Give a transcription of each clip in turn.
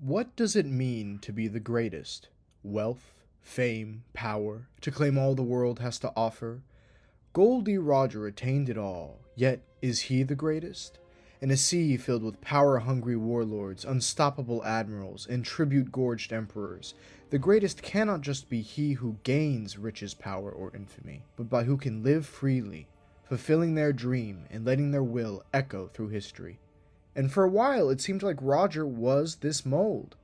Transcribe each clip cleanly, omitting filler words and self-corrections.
What does it mean to be the greatest? Wealth, fame, power, to claim all the world has to offer? Goldie Roger attained it all, yet is he the greatest? In a sea filled with power-hungry warlords, unstoppable admirals, and tribute-gorged emperors, the greatest cannot just be he who gains riches, power, or infamy, but by who can live freely, fulfilling their dream and letting their will echo through history. And for a while it seemed like Roger was this mold.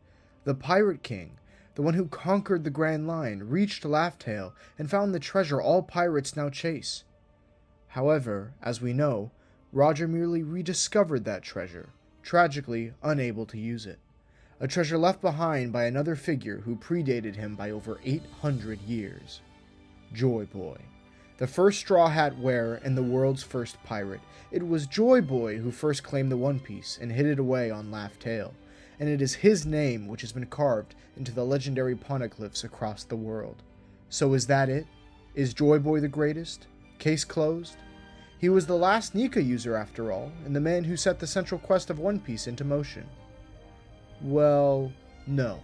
The Pirate King, the one who conquered the Grand Line, reached Laugh-Tale, and found the treasure all pirates now chase. However, as we know, Roger merely rediscovered that treasure, tragically unable to use it. A treasure left behind by another figure who predated him by over 800 years. Joy Boy. The first straw hat wearer and the world's first pirate, it was Joy Boy who first claimed the One Piece and hid it away on Laugh-Tale, and it is his name which has been carved into the legendary poneglyphs across the world. So is that it? Is Joy Boy the greatest? Case closed? He was the last Nika user after all, and the man who set the central quest of One Piece into motion. Well, no.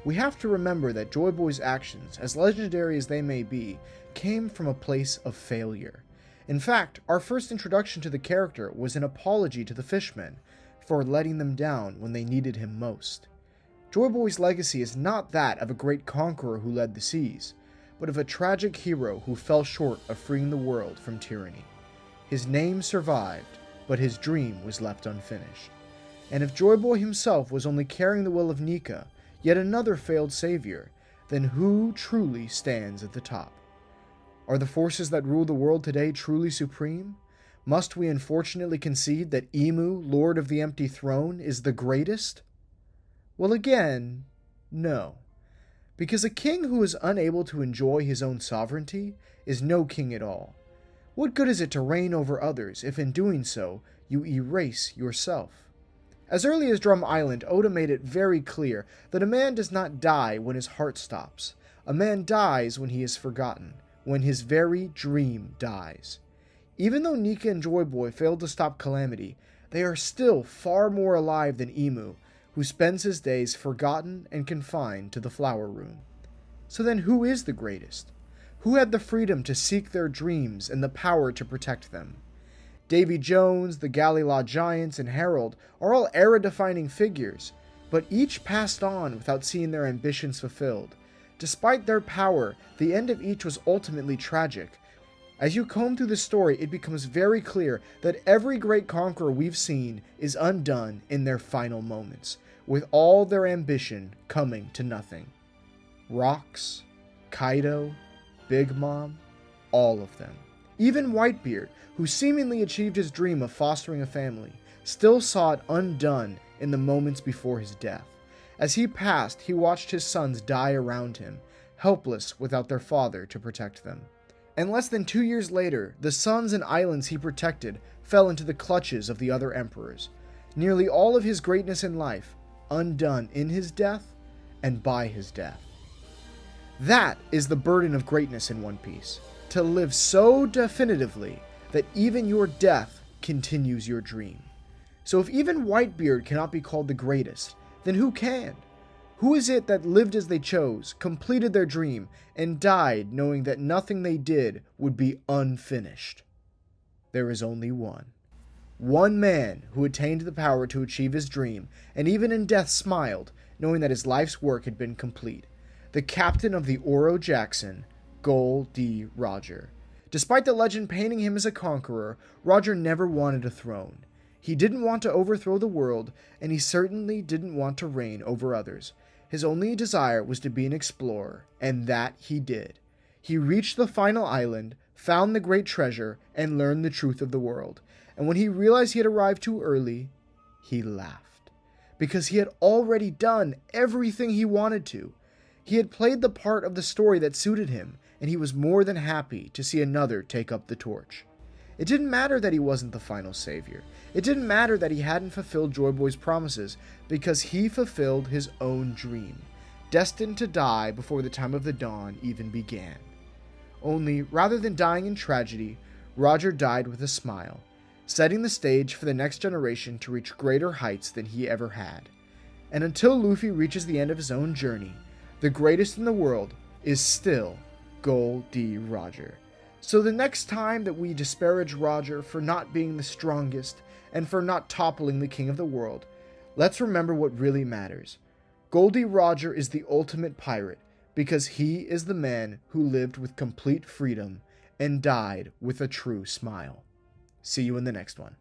We have to remember that Joy Boy's actions, as legendary as they may be, came from a place of failure. In fact, our first introduction to the character was an apology to the fishmen for letting them down when they needed him most. Joy Boy's legacy is not that of a great conqueror who led the seas, but of a tragic hero who fell short of freeing the world from tyranny. His name survived, but his dream was left unfinished. And if Joy Boy himself was only carrying the will of Nika, yet another failed savior, then who truly stands at the top? Are the forces that rule the world today truly supreme? Must we unfortunately concede that Emu, Lord of the Empty Throne, is the greatest? Well, again, no. Because a king who is unable to enjoy his own sovereignty is no king at all. What good is it to reign over others if in doing so you erase yourself? As early as Drum Island, Oda made it very clear that a man does not die when his heart stops. A man dies when he is forgotten, when his very dream dies. Even though Nika and Joy Boy failed to stop Calamity, they are still far more alive than Emu, who spends his days forgotten and confined to the flower room. So then who is the greatest? Who had the freedom to seek their dreams and the power to protect them? Davy Jones, the Galila Giants, and Harold are all era-defining figures, but each passed on without seeing their ambitions fulfilled. Despite their power, the end of each was ultimately tragic. As you comb through the story, it becomes very clear that every great conqueror we've seen is undone in their final moments, with all their ambition coming to nothing. Rocks, Kaido, Big Mom, all of them. Even Whitebeard, who seemingly achieved his dream of fostering a family, still saw it undone in the moments before his death. As he passed, he watched his sons die around him, helpless without their father to protect them. And less than 2 years later, the sons and islands he protected fell into the clutches of the other emperors. Nearly all of his greatness in life, undone in his death and by his death. That is the burden of greatness in One Piece. To live so definitively that even your death continues your dream. So if even Whitebeard cannot be called the greatest, then who can? Who is it that lived as they chose, completed their dream, and died knowing that nothing they did would be unfinished? There is only one. One man who attained the power to achieve his dream, and even in death smiled, knowing that his life's work had been complete. The captain of the Oro Jackson, Goldie Roger. Despite the legend painting him as a conqueror, Roger never wanted a throne. He didn't want to overthrow the world, and he certainly didn't want to reign over others. His only desire was to be an explorer, and that he did. He reached the final island, found the great treasure, and learned the truth of the world. And when he realized he had arrived too early, he laughed. Because he had already done everything he wanted to. He had played the part of the story that suited him, and he was more than happy to see another take up the torch. It didn't matter that he wasn't the final savior. It didn't matter that he hadn't fulfilled Joy Boy's promises, because he fulfilled his own dream, destined to die before the time of the dawn even began. Only, rather than dying in tragedy, Roger died with a smile, setting the stage for the next generation to reach greater heights than he ever had. And until Luffy reaches the end of his own journey, the greatest in the world is still Gol D. Roger. So the next time that we disparage Roger for not being the strongest and for not toppling the king of the world, let's remember what really matters. Gol D. Roger is the ultimate pirate because he is the man who lived with complete freedom and died with a true smile. See you in the next one.